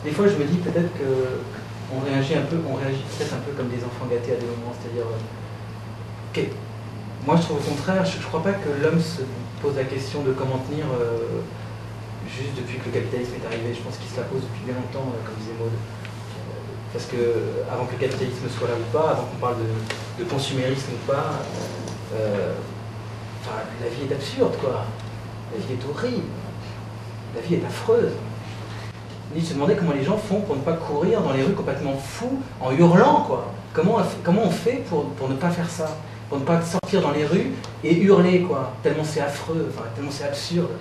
des fois je me dis peut-être qu'on réagit peut-être un peu comme des enfants gâtés à des moments, c'est-à-dire, moi je trouve au contraire, je ne crois pas que l'homme se pose la question de comment tenir juste depuis que le capitalisme est arrivé. Je pense qu'il se la pose depuis bien longtemps, comme disait Maud. Parce que avant que le capitalisme soit là ou pas, avant qu'on parle de consumérisme ou pas, la vie est absurde, quoi. La vie est horrible. La vie est affreuse. Nietzsche se demandait comment les gens font pour ne pas courir dans les rues complètement fous, en hurlant, quoi. Comment on fait pour ne pas faire ça? Pour ne pas sortir dans les rues et hurler, quoi. Tellement c'est affreux, tellement c'est absurde.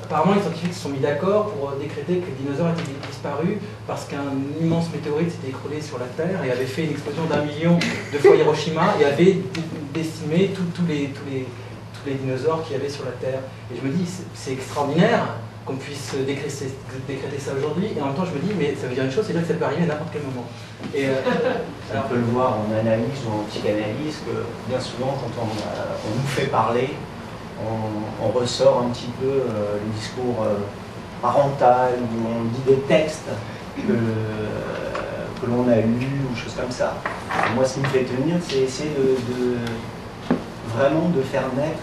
Apparemment, les scientifiques se sont mis d'accord pour décréter que les dinosaures étaient disparus parce qu'un immense météorite s'était écroulé sur la Terre et avait fait une explosion d'1 million de fois Hiroshima et avait décimé tous les dinosaures qu'il y avait sur la Terre. Et je me dis, c'est extraordinaire qu'on puisse décréter ça aujourd'hui, et en même temps je me dis, mais ça veut dire une chose, c'est-à-dire que ça peut arriver à n'importe quel moment. Et, on peut le voir en analyse ou en psychanalyse, que bien souvent quand on nous fait parler, on ressort un petit peu le discours parental, où on dit des textes que l'on a lus ou choses comme ça. Et moi, ce qui me fait tenir, c'est essayer vraiment de faire naître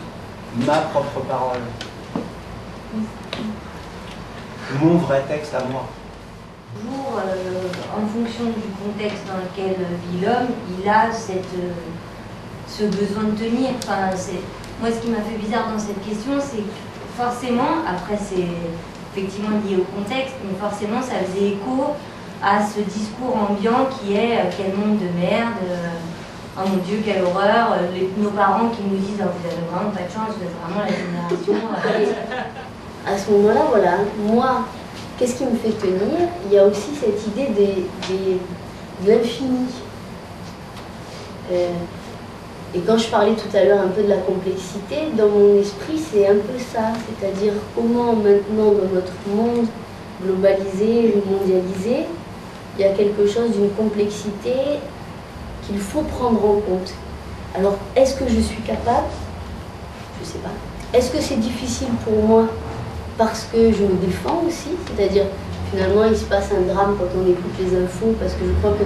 ma propre parole. Mon vrai texte à moi. Toujours, en fonction du contexte dans lequel vit l'homme, il a ce besoin de tenir. Moi, ce qui m'a fait bizarre dans cette question, c'est que forcément, après c'est effectivement lié au contexte, mais forcément ça faisait écho à ce discours ambiant qui est quel monde de merde, oh mon Dieu, quelle horreur, nos parents qui nous disent oh, vous avez vraiment pas de chance, vous êtes vraiment la génération. À ce moment-là, voilà, moi, qu'est-ce qui me fait tenir? Il y a aussi cette idée de l'infini. Et quand je parlais tout à l'heure un peu de la complexité, dans mon esprit, c'est un peu ça. C'est-à-dire comment maintenant, dans notre monde globalisé, mondialisé, il y a quelque chose d'une complexité qu'il faut prendre en compte. Alors, est-ce que je suis capable? Je ne sais pas. Est-ce que c'est difficile pour moi? Parce que je me défends aussi, c'est-à-dire finalement il se passe un drame quand on écoute les infos, parce que je crois que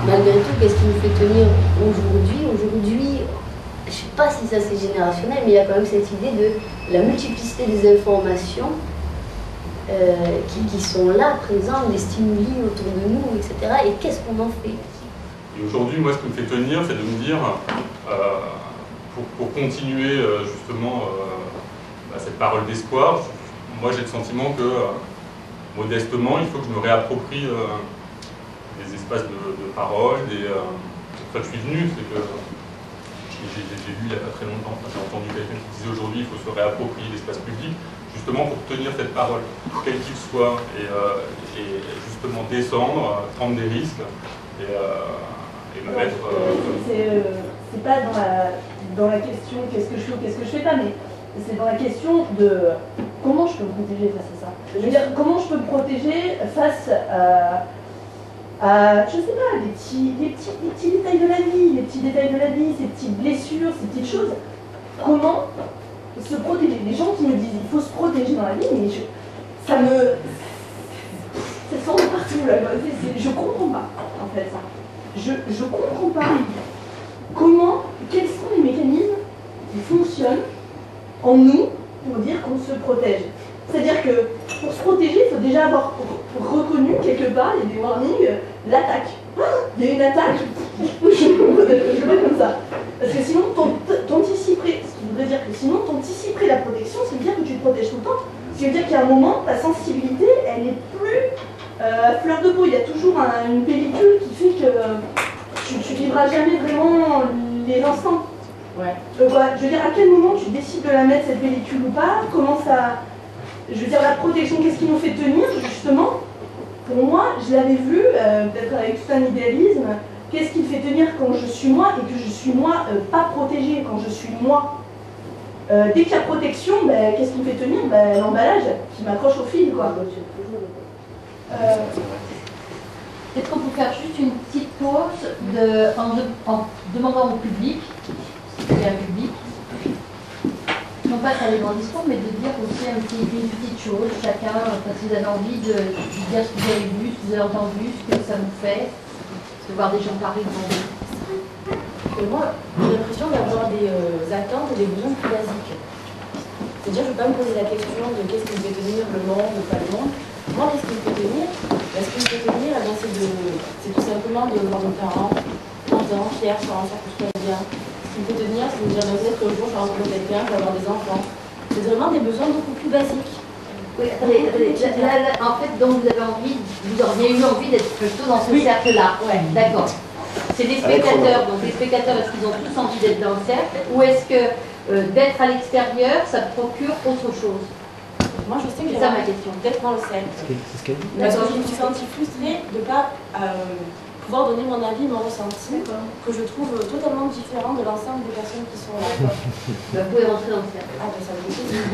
malgré tout, qu'est-ce qui nous fait tenir aujourd'hui? Aujourd'hui, je ne sais pas si ça c'est générationnel, mais il y a quand même cette idée de la multiplicité des informations qui sont là, présentes, des stimuli autour de nous, etc. Et qu'est-ce qu'on en fait? Et aujourd'hui, moi, ce qui me fait tenir, c'est de me dire, pour continuer justement cette parole d'espoir, moi j'ai le sentiment que, modestement, il faut que je me réapproprie des espaces de parole. C'est pour ça que je suis venu, c'est que j'ai lu il n'y a pas très longtemps, j'ai entendu quelqu'un qui disait aujourd'hui il faut se réapproprier l'espace public, justement pour tenir cette parole, quel qu'il soit, et justement descendre, prendre des risques, et me mettre... c'est pas dans la question qu'est-ce que je fais ou qu'est-ce que je fais pas, mais c'est dans la question de comment je peux me protéger face à ça. Je veux dire, comment je peux me protéger face à je sais pas, les petits détails de la vie, ces petites blessures, ces petites choses. Comment se protéger? Les gens qui me disent il faut se protéger dans la vie, mais ça sort de partout là. Je comprends pas en fait ça. Je comprends pas quels sont les mécanismes qui fonctionnent en nous pour dire qu'on se protège. C'est-à-dire que pour se protéger, il faut déjà avoir reconnu quelque part, il y a des warnings, l'attaque. Il y a une attaque, je le mets comme ça. Parce que sinon, t'anticiperais, ce qui voudrait dire que sinon, t'anticiperais la protection, c'est dire que tu te protèges tout le temps. Ce qui veut dire qu'il y a un moment, ta sensibilité, elle n'est plus à fleur de peau. Il y a toujours une pellicule qui fait que tu vivras jamais vraiment les instants. Ouais. Voilà, je veux dire, à quel moment tu décides de la mettre, cette pellicule ou pas? Comment ça... Je veux dire, la protection, qu'est-ce qui nous fait tenir, justement? Pour moi, je l'avais vu, peut-être avec tout un idéalisme, qu'est-ce qui me fait tenir quand je suis moi et que je suis moi pas protégée, quand je suis moi. Dès qu'il y a protection, qu'est-ce qui me fait tenir? L'emballage qui m'accroche au fil, quoi. Peut-être qu'on peut faire juste une petite pause en demandant au public, s'il y a un public, non pas faire les grands discours, mais de dire aussi une petite chose, chacun, si vous avez envie de dire ce que vous avez vu, ce que vous avez entendu, ce que ça vous fait, de voir des gens parler devant vous. Moi, j'ai l'impression d'avoir des attentes et des besoins plus basiques. C'est-à-dire, je ne vais pas me poser la question de qu'est-ce qui me fait tenir, le monde ou pas le monde. Moi, qu'est-ce qui me fait tenir? C'est tout simplement de voir mes parents contents, fiers, faire en sorte que tout se passe bien. Ce qui me fait tenir, c'est de me dire, peut-être qu'un jour, je vais rencontrer quelqu'un, je vais avoir des enfants. C'est vraiment des besoins beaucoup plus basiques. Oui, attendez, là, en fait, donc vous avez envie, vous auriez eu envie d'être plutôt dans ce cercle-là. Ouais. D'accord. C'est les spectateurs, donc les spectateurs, est-ce qu'ils ont tous envie d'être dans le cercle, ou est-ce que d'être à l'extérieur, ça procure autre chose? Moi, je sais que c'est j'ai ça ma question. d'être dans le cercle. C'est ce qu'elle dit. Parce que je me suis sentie frustrée de ne pas pouvoir donner mon avis, mon ressenti, que je trouve totalement différent de l'ensemble des personnes qui sont là. Vous pouvez rentrer dans le cercle. Ah, ben ça me fait plaisir.